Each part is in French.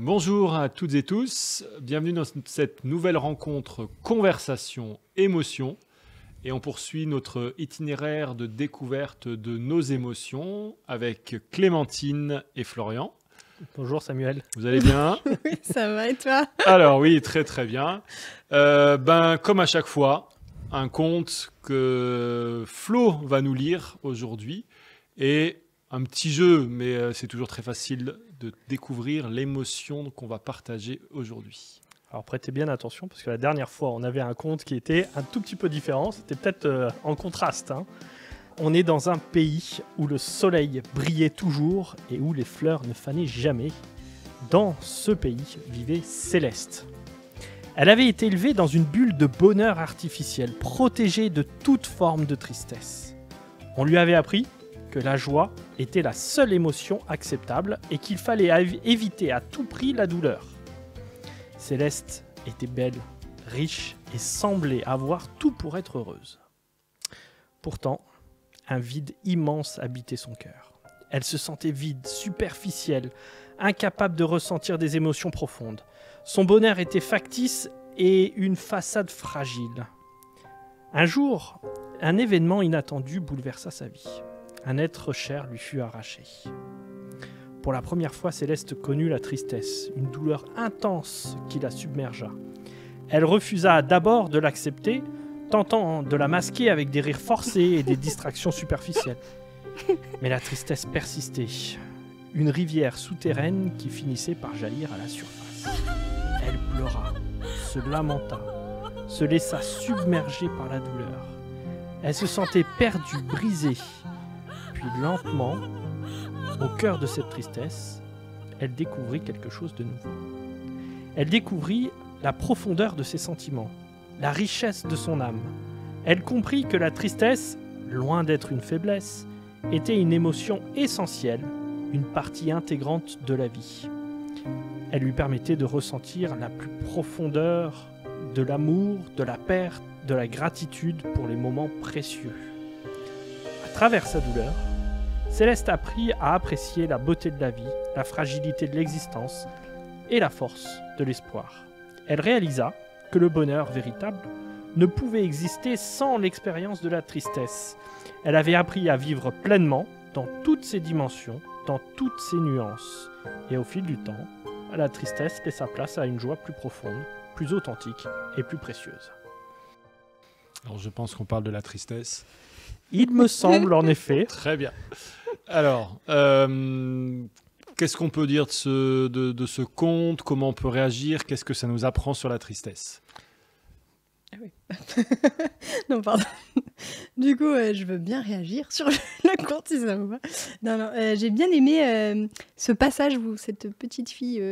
Bonjour à toutes et tous, bienvenue dans cette nouvelle rencontre Conversation Émotion et on poursuit notre itinéraire de découverte de nos émotions avec Clémentine et Florian. Bonjour Samuel. Vous allez bien? Oui, ça va et toi? Alors oui, très très bien. Comme à chaque fois, un conte que Flo va nous lire aujourd'hui et un petit jeu, mais c'est toujours très facile de découvrir l'émotion qu'on va partager aujourd'hui. Alors prêtez bien attention parce que la dernière fois on avait un conte qui était un tout petit peu différent, c'était peut-être en contraste. On est dans un pays où le soleil brillait toujours et où les fleurs ne fanaient jamais. Dans ce pays vivait Céleste. Elle avait été élevée dans une bulle de bonheur artificiel, protégée de toute forme de tristesse. On lui avait appris que la joie était la seule émotion acceptable et qu'il fallait éviter à tout prix la douleur. Céleste était belle, riche et semblait avoir tout pour être heureuse. Pourtant, un vide immense habitait son cœur. Elle se sentait vide, superficielle, incapable de ressentir des émotions profondes. Son bonheur était factice et une façade fragile. Un jour, un événement inattendu bouleversa sa vie. Un être cher lui fut arraché. Pour la première fois, Céleste connut la tristesse, une douleur intense qui la submergea. Elle refusa d'abord de l'accepter, tentant de la masquer avec des rires forcés et des distractions superficielles. Mais la tristesse persistait, une rivière souterraine qui finissait par jaillir à la surface. Elle pleura, se lamenta, se laissa submerger par la douleur. Elle se sentait perdue, brisée. Puis lentement, au cœur de cette tristesse, elle découvrit quelque chose de nouveau. Elle découvrit la profondeur de ses sentiments, la richesse de son âme. Elle comprit que la tristesse, loin d'être une faiblesse, était une émotion essentielle, une partie intégrante de la vie. Elle lui permettait de ressentir la plus profondeur de l'amour, de la perte, de la gratitude pour les moments précieux. À travers sa douleur, Céleste apprit à apprécier la beauté de la vie, la fragilité de l'existence et la force de l'espoir. Elle réalisa que le bonheur véritable ne pouvait exister sans l'expérience de la tristesse. Elle avait appris à vivre pleinement dans toutes ses dimensions, dans toutes ses nuances. Et au fil du temps, la tristesse laissa place à une joie plus profonde, plus authentique et plus précieuse. Alors je pense qu'on parle de la tristesse. Il me semble en effet. Très bien. Alors, qu'est-ce qu'on peut dire de ce conte? Comment on peut réagir? Qu'est-ce que ça nous apprend sur la tristesse? Ah oui. Non, pardon. Du coup, je veux bien réagir sur le conte, si ça vous va. Non, j'ai bien aimé ce passage où cette petite fille...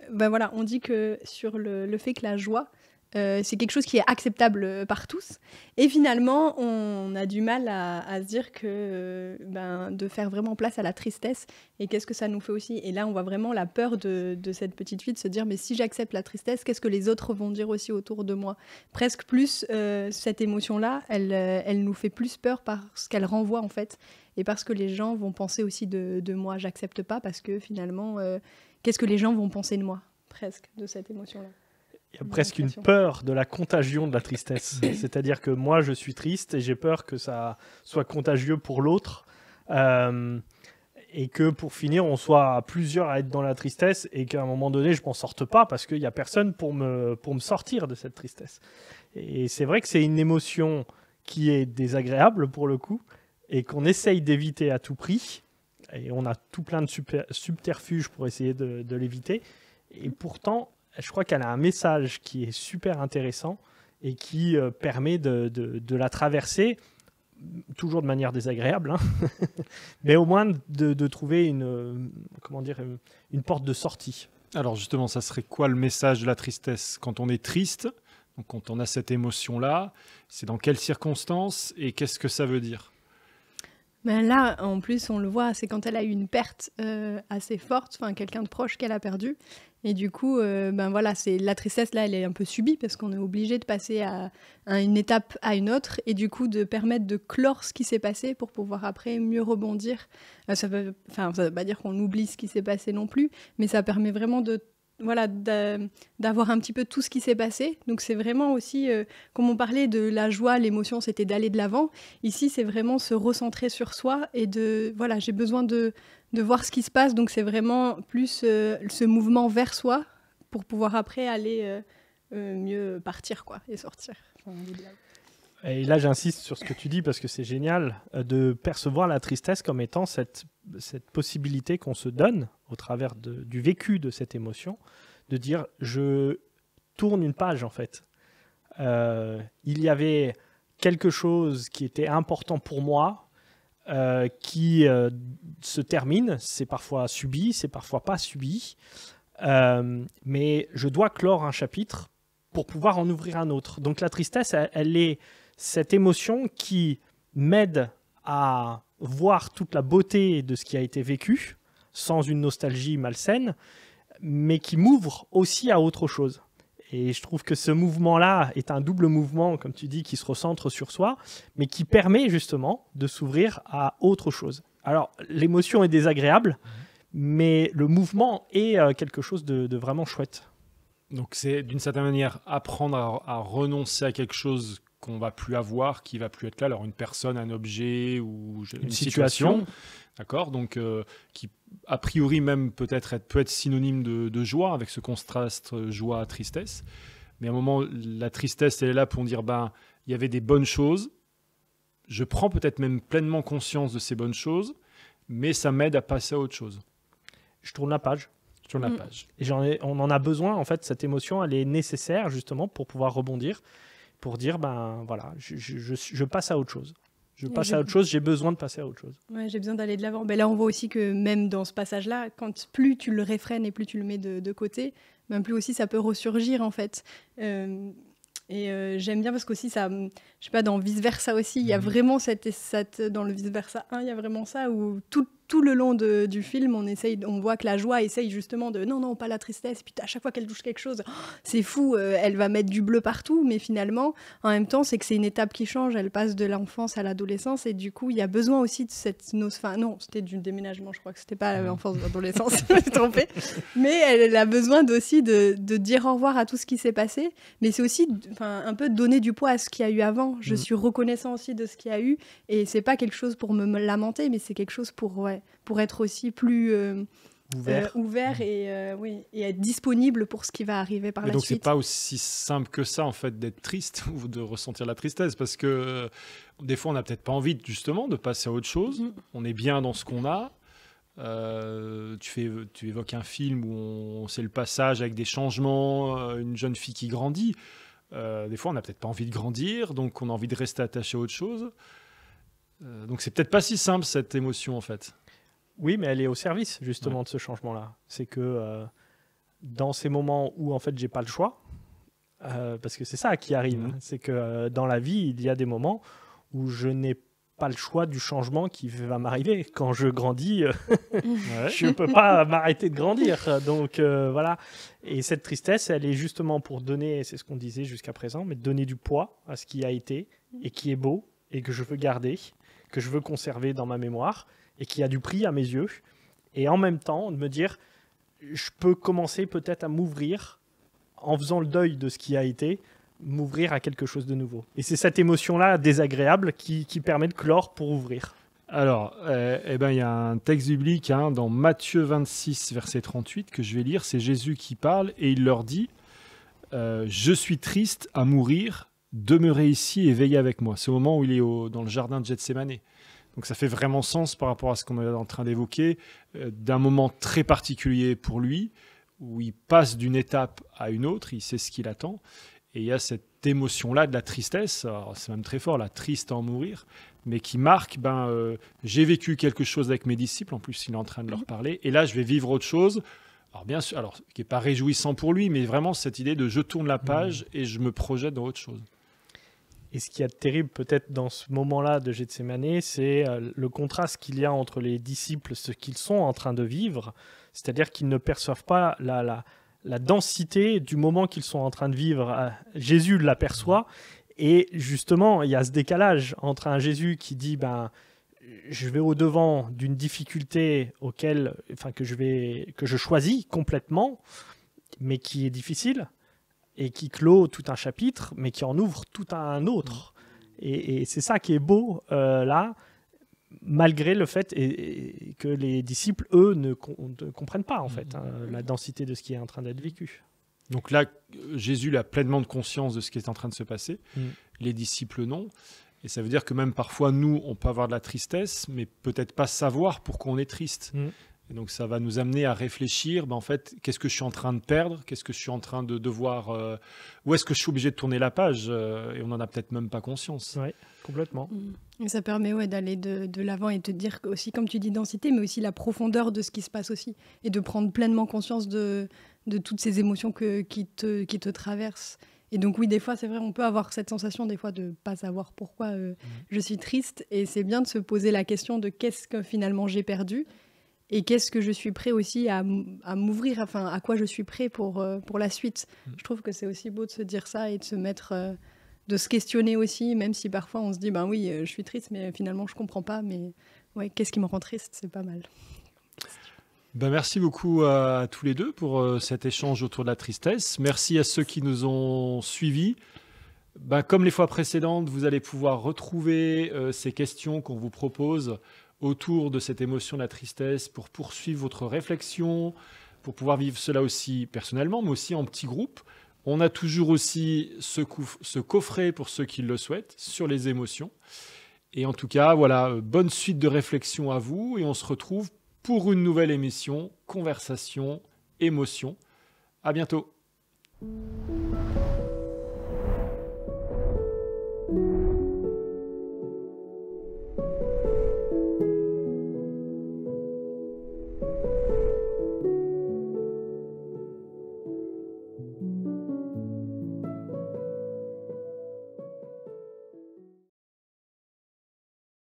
voilà, on dit que sur le fait que la joie, c'est quelque chose qui est acceptable par tous. Et finalement, on a du mal à se dire que de faire vraiment place à la tristesse et qu'est-ce que ça nous fait aussi. Et là, on voit vraiment la peur de cette petite fille de se dire mais si j'accepte la tristesse, qu'est-ce que les autres vont dire aussi autour de moi? Presque plus, cette émotion-là, elle nous fait plus peur parce qu'elle renvoie en fait. Et parce que les gens vont penser aussi de moi. J'accepte pas parce que finalement, qu'est-ce que les gens vont penser de moi? Presque, de cette émotion-là. Il y a presque une peur de la contagion de la tristesse. C'est-à-dire que moi, je suis triste et j'ai peur que ça soit contagieux pour l'autre. Et que pour finir, on soit plusieurs à être dans la tristesse et qu'à un moment donné, je ne m'en sorte pas parce qu'il n'y a personne pour me sortir de cette tristesse. Et c'est vrai que c'est une émotion qui est désagréable pour le coup et qu'on essaye d'éviter à tout prix. Et on a tout plein de subterfuges pour essayer de l'éviter. Et pourtant, je crois qu'elle a un message qui est super intéressant et qui permet de la traverser, toujours de manière désagréable, mais au moins de trouver une porte de sortie. Alors justement, ça serait quoi le message de la tristesse? Quand on est triste, donc quand on a cette émotion-là, c'est dans quelles circonstances et qu'est-ce que ça veut dire? Là, en plus, on le voit, c'est quand elle a eu une perte assez forte, quelqu'un de proche qu'elle a perdu. Et du coup, c'est la tristesse, là, elle est un peu subie parce qu'on est obligé de passer à une étape à une autre et du coup de permettre de clore ce qui s'est passé pour pouvoir après mieux rebondir. Ça veut pas dire qu'on oublie ce qui s'est passé non plus, mais ça permet vraiment de voilà, d'avoir un petit peu tout ce qui s'est passé. Donc c'est vraiment aussi, comme on parlait de la joie, l'émotion, c'était d'aller de l'avant. Ici, c'est vraiment se recentrer sur soi et voilà, j'ai besoin de voir ce qui se passe. Donc c'est vraiment plus ce mouvement vers soi pour pouvoir après aller mieux partir quoi, et sortir. Enfin, et là, j'insiste sur ce que tu dis parce que c'est génial de percevoir la tristesse comme étant cette possibilité qu'on se donne au travers du vécu de cette émotion, de dire je tourne une page en fait. Il y avait quelque chose qui était important pour moi qui se termine, c'est parfois subi, c'est parfois pas subi, mais je dois clore un chapitre pour pouvoir en ouvrir un autre. Donc la tristesse, elle est cette émotion qui m'aide à voir toute la beauté de ce qui a été vécu, sans une nostalgie malsaine, mais qui m'ouvre aussi à autre chose. Et je trouve que ce mouvement-là est un double mouvement, comme tu dis, qui se recentre sur soi, mais qui permet justement de s'ouvrir à autre chose. Alors, l'émotion est désagréable, mais le mouvement est quelque chose de vraiment chouette. Donc c'est d'une certaine manière apprendre à renoncer à quelque chose qu'on va plus avoir, qui va plus être là, alors une personne, un objet ou une situation, d'accord, donc qui a priori même peut être synonyme de joie, avec ce contraste joie-tristesse, mais à un moment la tristesse elle est là pour dire il y avait des bonnes choses, je prends peut-être même pleinement conscience de ces bonnes choses, mais ça m'aide à passer à autre chose. Je tourne la page. Et on en a besoin en fait, cette émotion elle est nécessaire justement pour pouvoir rebondir, pour dire voilà, je passe à autre chose. J'ai besoin de passer à autre chose. Ouais, j'ai besoin d'aller de l'avant. Là, on voit aussi que même dans ce passage-là, quand plus tu le réfrènes et plus tu le mets de côté, plus aussi ça peut ressurgir en fait. J'aime bien parce qu'aussi ça, je sais pas, dans Vice Versa aussi, il y a vraiment dans le Vice Versa 1, il y a vraiment ça où tout le long du film, on voit que la joie essaye justement de non, pas la tristesse. Puis à chaque fois qu'elle touche quelque chose, c'est fou, elle va mettre du bleu partout. Mais finalement, en même temps, c'est que c'est une étape qui change. Elle passe de l'enfance à l'adolescence. Et du coup, il y a besoin aussi de non, c'était du déménagement, je crois que c'était pas l'enfance, l'adolescence, je me suis trompée. Mais elle a besoin aussi de dire au revoir à tout ce qui s'est passé. Mais c'est aussi un peu donner du poids à ce qu'il y a eu avant. Je suis reconnaissant aussi de ce qu'il y a eu. Et c'est pas quelque chose pour me lamenter, mais c'est quelque chose pour être aussi plus ouvert et être disponible pour ce qui va arriver par la suite. Donc c'est pas aussi simple que ça en fait d'être triste ou de ressentir la tristesse, parce que des fois on n'a peut-être pas envie justement de passer à autre chose. On est bien dans ce qu'on a. Tu évoques un film où c'est le passage avec des changements, une jeune fille qui grandit. Des fois on n'a peut-être pas envie de grandir, donc on a envie de rester attaché à autre chose. Donc c'est peut-être pas si simple cette émotion en fait. Oui, mais elle est au service justement de ce changement-là. C'est que dans ces moments où en fait j'ai pas le choix, parce que c'est ça qui arrive, c'est que dans la vie il y a des moments où je n'ai pas le choix du changement qui va m'arriver. Quand je grandis, je peux pas m'arrêter de grandir. Donc voilà. Et cette tristesse, elle est justement pour donner, c'est ce qu'on disait jusqu'à présent, mais donner du poids à ce qui a été et qui est beau et que je veux garder, que je veux conserver dans ma mémoire et qui a du prix à mes yeux. Et en même temps, de me dire, je peux commencer peut-être à m'ouvrir en faisant le deuil de ce qui a été, m'ouvrir à quelque chose de nouveau. Et c'est cette émotion-là désagréable qui permet de clore pour ouvrir. Alors, il y a un texte biblique dans Matthieu 26, verset 38, que je vais lire. C'est Jésus qui parle et il leur dit « Je suis triste à mourir, demeurez ici et veillez avec moi ». C'est au moment où il est dans le jardin de Gethsémanée. Donc ça fait vraiment sens par rapport à ce qu'on est en train d'évoquer, d'un moment très particulier pour lui, où il passe d'une étape à une autre, il sait ce qu'il attend. Et il y a cette émotion-là de la tristesse, alors c'est même très fort, la triste à en mourir, mais qui marque, j'ai vécu quelque chose avec mes disciples, en plus il est en train de leur parler, et là je vais vivre autre chose, alors bien sûr, qui n'est pas réjouissant pour lui, mais vraiment cette idée de je tourne la page et je me projette dans autre chose. Et ce qu'il y a de terrible peut-être dans ce moment-là de Gethsémanée, c'est le contraste qu'il y a entre les disciples, ce qu'ils sont en train de vivre, c'est-à-dire qu'ils ne perçoivent pas la densité du moment qu'ils sont en train de vivre. Jésus l'aperçoit et justement, il y a ce décalage entre un Jésus qui dit je vais au-devant d'une difficulté que je choisis complètement mais qui est difficile et qui clôt tout un chapitre, mais qui en ouvre tout un autre. Et c'est ça qui est beau là, malgré le fait que les disciples, eux, ne comprennent pas en fait la densité de ce qui est en train d'être vécu. Donc là, Jésus a pleinement de conscience de ce qui est en train de se passer. Les disciples, non. Et ça veut dire que même parfois, nous, on peut avoir de la tristesse, mais peut-être pas savoir pourquoi on est triste. Et donc ça va nous amener à réfléchir, en fait, qu'est-ce que je suis en train de perdre? Qu'est-ce que je suis en train de devoir... où est-ce que je suis obligé de tourner la page? Et on n'en a peut-être même pas conscience. Oui, complètement. Et ça permet d'aller de l'avant et de te dire aussi, comme tu dis, densité, mais aussi la profondeur de ce qui se passe aussi. Et de prendre pleinement conscience de toutes ces émotions qui te traversent. Et donc oui, des fois, c'est vrai, on peut avoir cette sensation des fois de ne pas savoir pourquoi je suis triste. Et c'est bien de se poser la question de qu'est-ce que finalement j'ai perdu et qu'est-ce que je suis prêt aussi à m'ouvrir, enfin à quoi je suis prêt pour la suite. Je trouve que c'est aussi beau de se dire ça et de se mettre, de se questionner aussi, même si parfois on se dit, ben oui, je suis triste, mais finalement je comprends pas, mais ouais, qu'est-ce qui me rend triste? C'est pas mal. Merci beaucoup à tous les deux pour cet échange autour de la tristesse. Merci à ceux qui nous ont suivis. Comme les fois précédentes, vous allez pouvoir retrouver ces questions qu'on vous propose autour de cette émotion de la tristesse pour poursuivre votre réflexion, pour pouvoir vivre cela aussi personnellement, mais aussi en petits groupes. On a toujours aussi ce coffret pour ceux qui le souhaitent sur les émotions. Et en tout cas, voilà, bonne suite de réflexion à vous et on se retrouve pour une nouvelle émission, Conversation, Émotion. À bientôt.